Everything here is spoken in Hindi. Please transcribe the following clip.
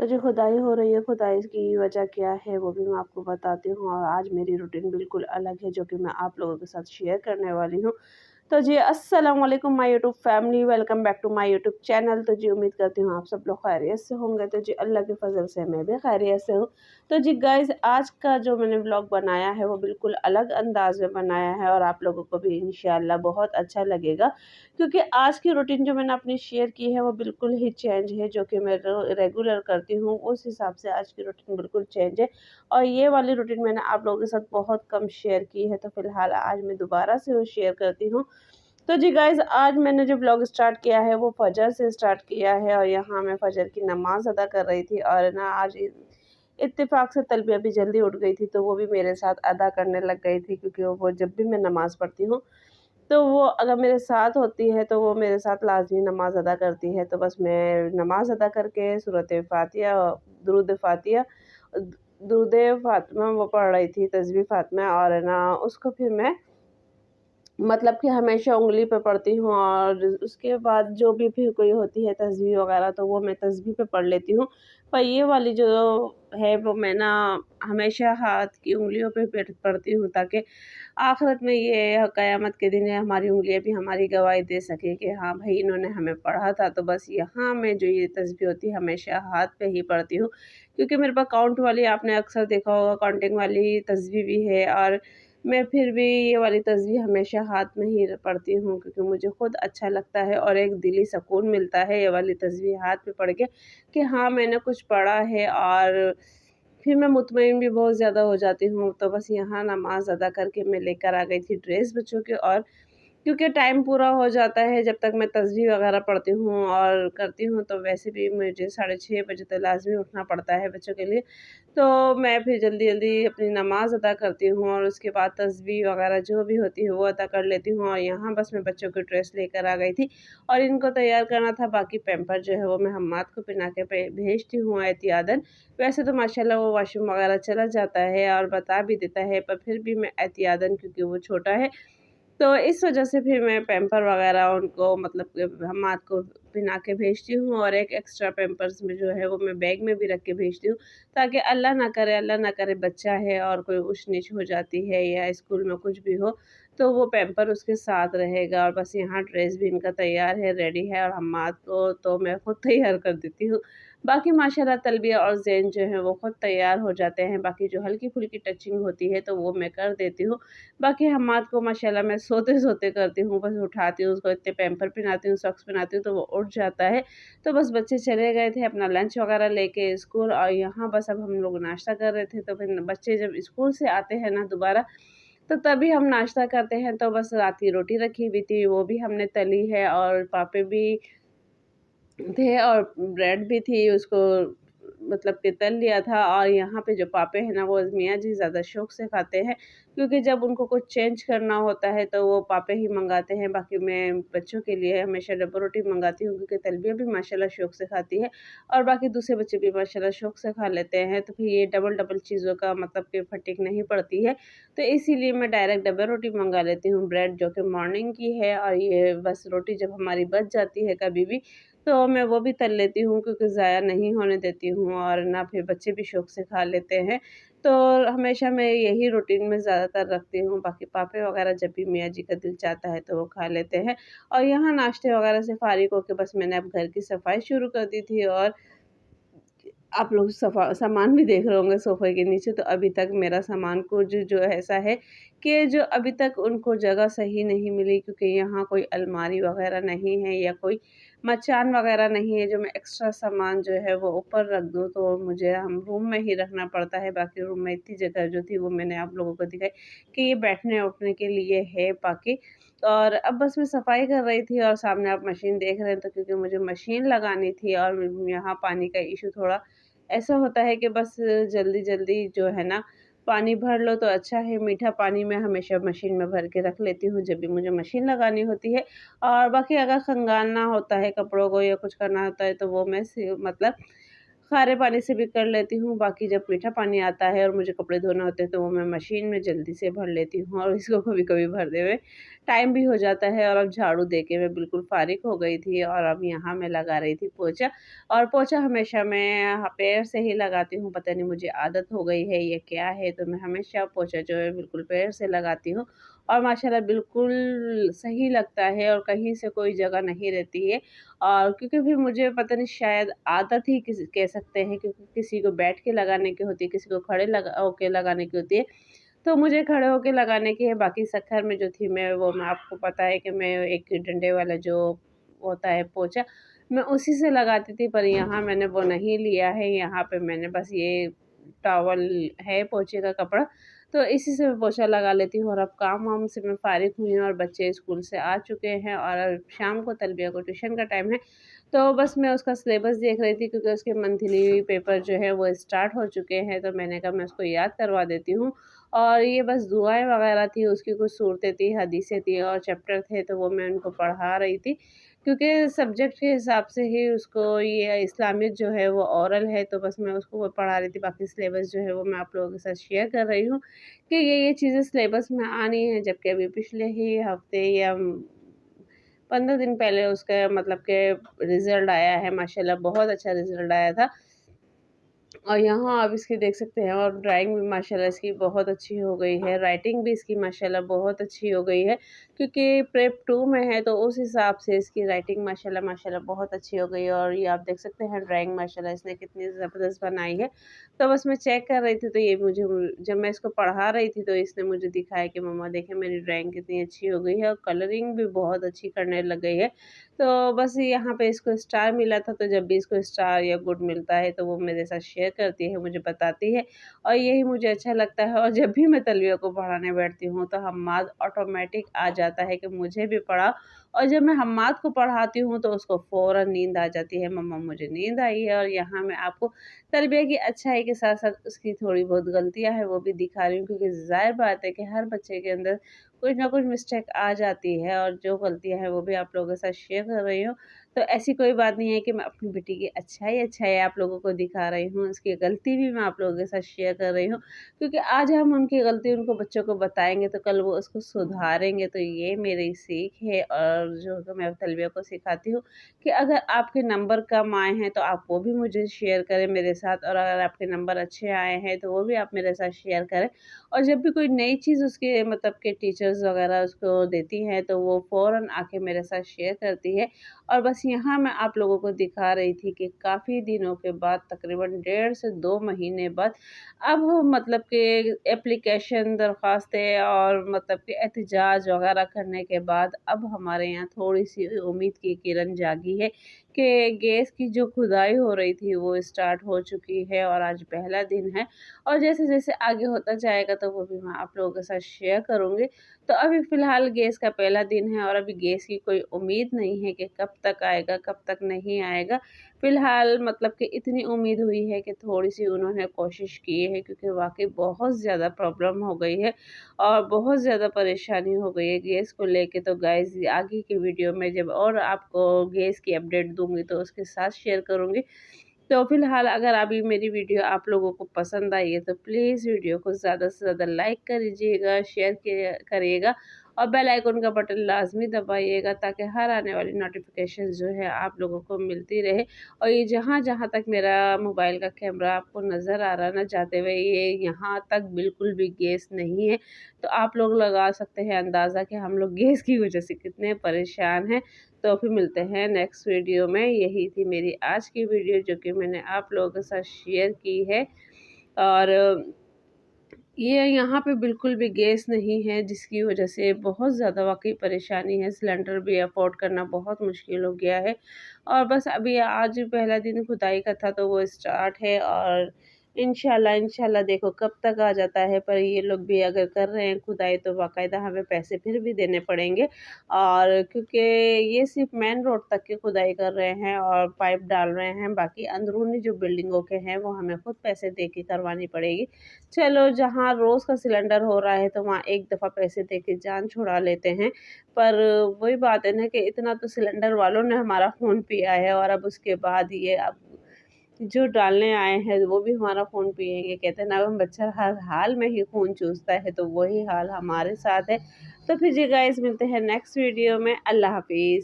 तो जो खुदाई हो रही है, खुदाई की वजह क्या है वो भी मैं आपको बताती हूँ और आज मेरी रूटीन बिल्कुल अलग है जो कि मैं आप लोगों के साथ शेयर करने वाली हूँ। तो जी अस्सलाम वालेकुम my YouTube family, welcome back to my YouTube channel. तो जी उम्मीद करती हूँ आप सब लोग खैरियत से होंगे। तो जी अल्लाह के फजल से मैं भी खैरियत से हूँ। तो जी गाइज़ आज का जो मैंने व्लॉग बनाया है वो बिल्कुल अलग अंदाज में बनाया है और आप लोगों को भी इंशाल्लाह बहुत अच्छा लगेगा, क्योंकि आज की रूटीन जो मैंने अपनी शेयर की है वो बिल्कुल ही चेंज है जो कि मैं रेगुलर करती हूँ, उस हिसाब से आज की रूटीन बिल्कुल चेंज है। और ये वाली रूटीन मैंने आप लोगों के साथ बहुत कम शेयर की है, तो फिलहाल आज मैं दोबारा से वो शेयर करती हूँ। तो जी गाइज़ आज मैंने जो ब्लॉग स्टार्ट किया है वो फ़जर से स्टार्ट किया है और यहाँ मैं फ़जर की नमाज़ अदा कर रही थी और ना आज इत्तेफ़ाक से तलबिया भी जल्दी उठ गई थी, तो वो भी मेरे साथ अदा करने लग गई थी, क्योंकि वो जब भी मैं नमाज़ पढ़ती हूँ तो वो अगर मेरे साथ होती है तो वो मेरे साथ लाज़मी नमाज़ अदा करती है। तो बस मैं नमाज़ अदा करके सूरत फ़ातिहा, दुरूद फ़ातिहा, दुरूद फ़ातिमा वो पढ़ रही थी, तस्बीह फ़ातिमा, और ना उसको फिर मैं मतलब कि हमेशा उँगली पे पढ़ती हूँ और उसके बाद जो भी फिर कोई होती है तस्बीह वग़ैरह तो वो मैं तस्बीह पे पढ़ लेती हूँ। पर ये वाली जो है वो मैं ना हमेशा हाथ की उँगलियों पे पढ़ती हूँ, ताकि आख़िरत में ये क़यामत के दिन हमारी उँगलियाँ भी हमारी गवाही दे सकें कि हाँ भाई इन्होंने हमें पढ़ा था। तो बस यहाँ मैं जो ये तस्बीह होती है हमेशा हाथ पे ही पढ़ती हूँ, क्योंकि मेरे पास काउंट वाली आपने अक्सर देखा होगा काउंटिंग वाली तस्बीह भी है, और मैं फिर भी ये वाली तस्बीह हमेशा हाथ में ही पढ़ती हूँ, क्योंकि मुझे खुद अच्छा लगता है और एक दिली सुकून मिलता है ये वाली तस्बीह हाथ में पढ़ के कि हाँ मैंने कुछ पढ़ा है, और फिर मैं मुतमईन भी बहुत ज़्यादा हो जाती हूँ। तो बस यहाँ नमाज़ अदा करके मैं लेकर आ गई थी ड्रेस बच्चों के, और क्योंकि टाइम पूरा हो जाता है जब तक मैं तस्बीह वग़ैरह पढ़ती हूँ और करती हूँ, तो वैसे भी मुझे 6:30 बजे तो लाज़मी उठना पड़ता है बच्चों के लिए। तो मैं फिर जल्दी-जल्दी अपनी नमाज़ अदा करती हूँ और उसके बाद तस्बीह वग़ैरह जो भी होती है वो अदा कर लेती हूँ, और यहाँ बस मैं बच्चों की ड्रेस लेकर आ गई थी और इनको तैयार करना था। बाकी पैम्पर जो है वो मैं हम्माद को पहना के भेजती हूँ एहतियातन। वैसे तो माशाल्लाह वो वॉशरूम वग़ैरह चला जाता है और बता भी देता है, पर फिर भी मैं एहतियातन, क्योंकि वो छोटा है तो इस वजह से फिर मैं पैम्पर वग़ैरह उनको मतलब कि हम्माद को पहना के भेजती हूँ, और एक एक्स्ट्रा पैम्पर्स में जो है वो मैं बैग में भी रख के भेजती हूँ, ताकि अल्लाह ना करे बच्चा है और कोई ऊँच-नीच हो जाती है या स्कूल में कुछ भी हो, तो वो पैम्पर उसके साथ रहेगा। और बस यहाँ ड्रेस भी इनका तैयार है, रेडी है, और हम्माद को तो मैं खुद तैयार कर देती हूँ। बाकी माशाल्लाह तलबिया और ज़ैन जो है वो खुद तैयार हो जाते हैं, बाकी जो हल्की-फुल्की टचिंग होती है तो वो मैं कर देती हूँ। बाकी हम्माद को माशाल्लाह मैं सोते-सोते करती हूँ, बस उठाती हूँ उसको, इतने पैम्पर पहनाती हूँ, सॉक्स पहनाती हूँ तो वो उठ जाता है। तो बस बच्चे चले गए थे अपना लंच वग़ैरह लेके स्कूल, और यहाँ बस अब हम लोग नाश्ता कर रहे थे। तो फिर बच्चे जब स्कूल से आते हैं ना दोबारा, तो तभी हम नाश्ता करते हैं। तो बस रात की रोटी रखी हुई थी, वो भी हमने तली है, और पापे भी थे और ब्रेड भी थी, उसको मतलब कि तल लिया था। और यहाँ पे जो पापे हैं ना वो मियाँ जी ज़्यादा शौक से खाते हैं, क्योंकि जब उनको कुछ चेंज करना होता है तो वो पापे ही मँगाते हैं। बाकी मैं बच्चों के लिए हमेशा डब्बा रोटी मँगाती हूँ, क्योंकि तलबिया भी माशाल्लाह शौक से खाती है और बाकी दूसरे बच्चे भी माशाल्लाह शौक से खा लेते हैं। तो फिर ये डबल-डबल चीज़ों का मतलब कि फटीक नहीं पड़ती है, तो इसीलिए मैं डायरेक्ट डब्बा रोटी मँगा लेती हूँ, ब्रेड जो कि मॉर्निंग की है, और ये बस रोटी जब हमारी बच जाती है कभी भी तो मैं वो भी तल लेती हूँ, क्योंकि ज़ाया नहीं होने देती हूँ, और ना फिर बच्चे भी शौक से खा लेते हैं। तो हमेशा मैं यही रूटीन में ज़्यादातर रखती हूँ, बाकी पापे वग़ैरह जब भी मियाँ जी का दिल चाहता है तो वो खा लेते हैं। और यहाँ नाश्ते वग़ैरह से फ़ारिग होके बस मैंने अब घर की सफाई शुरू कर दी थी, और आप लोग सामान भी देख रहे होंगे सोफ़े के नीचे। तो अभी तक मेरा सामान कुछ जो ऐसा है कि जो अभी तक उनको जगह सही नहीं मिली, क्योंकि यहाँ कोई अलमारी वग़ैरह नहीं है या कोई मचान वग़ैरह नहीं है जो मैं एक्स्ट्रा सामान जो है वो ऊपर रख दूँ, तो मुझे हम रूम में ही रखना पड़ता है। बाकी रूम में इतनी जगह जो थी वो मैंने आप लोगों को दिखाई कि ये बैठने-उठने के लिए है बाकी। और अब बस मैं सफाई कर रही थी, और सामने आप मशीन देख रहे हैं, तो क्योंकि मुझे मशीन लगानी थी और यहाँ पानी का इश्यू थोड़ा ऐसा होता है कि बस जल्दी-जल्दी जो है ना पानी भर लो तो अच्छा है। मीठा पानी मैं हमेशा मशीन में भर के रख लेती हूँ जब भी मुझे मशीन लगानी होती है, और बाकी अगर खंगालना होता है कपड़ों को या कुछ करना होता है तो वो मैं मतलब खारे पानी से भी कर लेती हूँ, बाकी जब मीठा पानी आता है और मुझे कपड़े धोने होते हैं तो वो मैं मशीन में जल्दी से भर लेती हूँ, और इसको कभी-कभी भरते हुए टाइम भी हो जाता है। और अब झाड़ू दे के मैं बिल्कुल फ़ारिग हो गई थी, और अब यहाँ मैं लगा रही थी पोछा। और पोछा हमेशा मैं पैर से ही लगाती हूँ, पता नहीं मुझे आदत हो गई है या क्या है, तो मैं हमेशा पोछा जो है बिल्कुल पैर से लगाती हूँ, और माशाल्लाह बिल्कुल सही लगता है, और कहीं से कोई जगह नहीं रहती है। और क्योंकि फिर मुझे पता नहीं, शायद आदत ही किसी कह सकते हैं, क्योंकि किसी को बैठ के लगाने की होती है, किसी को खड़े लगा होके लगाने की होती है। तो मुझे खड़े होके लगाने की है। बाकी सत्तर में जो थी मैं, वो मैं आपको पता है कि मैं एक डंडे वाला जो होता है पोंछा, मैं उसी से लगाती थी, पर यहाँ मैंने वो नहीं लिया है। यहाँ पे मैंने बस ये टॉवल है पोंछे का कपड़ा, तो इसी से मैं पोंछा लगा लेती हूँ। और अब काम-वाम से मैं फ़ारिग हुई हूँ, और बच्चे स्कूल से आ चुके हैं, और शाम को तलबिया को ट्यूशन का टाइम है। तो बस मैं उसका सिलेबस देख रही थी, क्योंकि उसके मंथली पेपर जो है वो स्टार्ट हो चुके हैं, तो मैंने कहा मैं उसको याद करवा देती हूँ। और ये बस दुआएँ वग़ैरह थी, उसकी कुछ सूरतें थी, हदीसें थी और चैप्टर थे, तो वो मैं उनको पढ़ा रही थी। क्योंकि सब्जेक्ट के हिसाब से ही उसको, ये इस्लामिक जो है वो ओरल है, तो बस मैं उसको वो पढ़ा रही थी। बाकी सिलेबस जो है वो मैं आप लोगों के साथ शेयर कर रही हूँ कि ये चीज़ें सिलेबस में आनी है, जबकि अभी पिछले ही हफ़्ते या 15 दिन पहले उसका मतलब कि रिज़ल्ट आया है। माशाल्लाह बहुत अच्छा रिज़ल्ट आया था। और यहाँ आप इसकी देख सकते हैं, और ड्राइंग भी माशाल्लाह इसकी बहुत अच्छी हो गई है, राइटिंग भी इसकी माशाल्लाह बहुत अच्छी हो गई है, क्योंकि प्रेप 2 में है, तो उस हिसाब से इसकी राइटिंग माशाल्लाह माशाल्लाह बहुत अच्छी हो गई है। और ये आप देख सकते हैं ड्राइंग माशाल्लाह इसने कितनी ज़बरदस्त बनाई है। तो बस मैं चेक कर रही थी, तो ये मुझे जब मैं इसको पढ़ा रही थी, तो इसने मुझे दिखाया कि मम्मा देखें मेरी ड्राइंग कितनी अच्छी हो गई है, और कलरिंग भी बहुत अच्छी करने लग गई है। तो बस यहाँ पे इसको स्टार मिला था, तो जब भी इसको स्टार या गुड मिलता है, तो वो मेरे साथ शेयर करती है, मुझे बताती है, और यही मुझे अच्छा लगता है। और जब भी मैं तलविया को पढ़ाने बैठती हूँ, तो हम्माद ऑटोमेटिक आ जाता है कि मुझे भी पढ़ा। और जब मैं हम्माद को पढ़ाती हूँ, तो उसको फ़ौरन नींद आ जाती है, मम्मा मुझे नींद आई है। और यहाँ मैं आपको तलबिया की अच्छाई के साथ-साथ उसकी थोड़ी बहुत गलतियाँ हैं, वो भी दिखा रही हूँ, क्योंकि ज़ाहिर बात है कि हर बच्चे के अंदर कुछ ना कुछ मिस्टेक आ जाती है, और जो गलतियाँ हैं वो भी आप लोगों के साथ शेयर कर रही हूँ। तो ऐसी कोई बात नहीं है कि मैं अपनी बेटी की अच्छाई आप लोगों को दिखा रही हूँ, उसकी गलती भी मैं आप लोगों के साथ शेयर कर रही हूँ। क्योंकि आज हम उनकी गलती उनको बच्चों को बताएँगे, तो कल वो उसको सुधारेंगे। तो ये मेरी सीख है, और जो कि मैं तलबिया को सिखाती हूँ कि अगर आपके नंबर कम आए हैं, तो आप वो भी मुझे शेयर करें मेरे साथ, और अगर आपके नंबर अच्छे आए हैं, तो वो भी आप मेरे साथ शेयर करें। और जब भी कोई नई चीज़ उसके मतलब के टीचर्स वगैरह उसको देती हैं, तो वो फ़ौरन आके मेरे साथ शेयर करती है। और बस यहाँ मैं आप लोगों को दिखा रही थी कि काफ़ी दिनों के बाद, तकरीबन 1.5 से 2 महीने बाद, अब वो मतलब कि एप्लीकेशन, दरख्वास्तें और मतलब कि एहतजाज वगैरह करने के बाद, अब हमारे यहाँ थोड़ी-सी उम्मीद की किरण जागी है कि गैस की जो खुदाई हो रही थी वो स्टार्ट हो चुकी है, और आज पहला दिन है। और जैसे-जैसे आगे होता जाएगा, तो वो भी मैं आप लोगों के साथ शेयर करूँगी। तो अभी फ़िलहाल गैस का पहला दिन है, और अभी गैस की कोई उम्मीद नहीं है कि कब तक आएगा, कब तक नहीं आएगा। फ़िलहाल मतलब कि इतनी उम्मीद हुई है कि थोड़ी-सी उन्होंने कोशिश की है, क्योंकि वाक़ई बहुत ज़्यादा प्रॉब्लम हो गई है, और बहुत ज़्यादा परेशानी हो गई है गैस को लेके। तो गाइज़ आगे की वीडियो में जब और आपको गैस की अपडेट दूँगी, तो उसके साथ शेयर करूँगी। तो फ़िलहाल अगर अभी मेरी वीडियो आप लोगों को पसंद आई है, तो प्लीज़ वीडियो को ज़्यादा से ज़्यादा लाइक करिएगा, शेयर करिएगा, और बेल आइकन का बटन लाज़मी दबाइएगा, ताकि हर आने वाली नोटिफ़िकेशन जो है आप लोगों को मिलती रहे। और ये जहाँ-जहाँ तक मेरा मोबाइल का कैमरा आपको नज़र आ रहा है ना जाते हुए, ये यहाँ तक बिल्कुल भी गैस नहीं है। तो आप लोग लगा सकते हैं अंदाज़ा कि हम लोग गैस की वज़ह से कितने परेशान हैं। तो फिर मिलते हैं नेक्स्ट वीडियो में। यही थी मेरी आज की वीडियो, जो कि मैंने आप लोगों के साथ शेयर की है। और ये यहाँ पे बिल्कुल भी गैस नहीं है, जिसकी वजह से बहुत ज़्यादा वाक़ई परेशानी है, सिलेंडर भी अफ़ोर्ड करना बहुत मुश्किल हो गया है। और बस अभी आज पहला दिन खुदाई का था, तो वो स्टार्ट है, और इंशाल्लाह देखो कब तक आ जाता है। पर ये लोग भी अगर कर रहे हैं खुदाई, तो बाकायदा हमें पैसे फिर भी देने पड़ेंगे। और क्योंकि ये सिर्फ़ मेन रोड तक की खुदाई कर रहे हैं और पाइप डाल रहे हैं, बाकी अंदरूनी जो बिल्डिंगों के हैं, वो हमें खुद पैसे दे के करवानी पड़ेगी। चलो, जहाँ रोज़ का सिलेंडर हो रहा है, तो वहाँ एक दफ़ा पैसे दे के जान छुड़ा लेते हैं। पर वही बात है ना कि इतना तो सिलेंडर वालों ने हमारा खून पिया है, और अब उसके बाद ये अब जो डालने आए हैं वो भी हमारा खून पिएंगे। कहते हैं ना, हम बच्चा हर हाल में ही खून चूसता है, तो वही हाल हमारे साथ है। तो फिर जी गाइस, मिलते हैं नेक्स्ट वीडियो में। अल्लाह हाफिज़।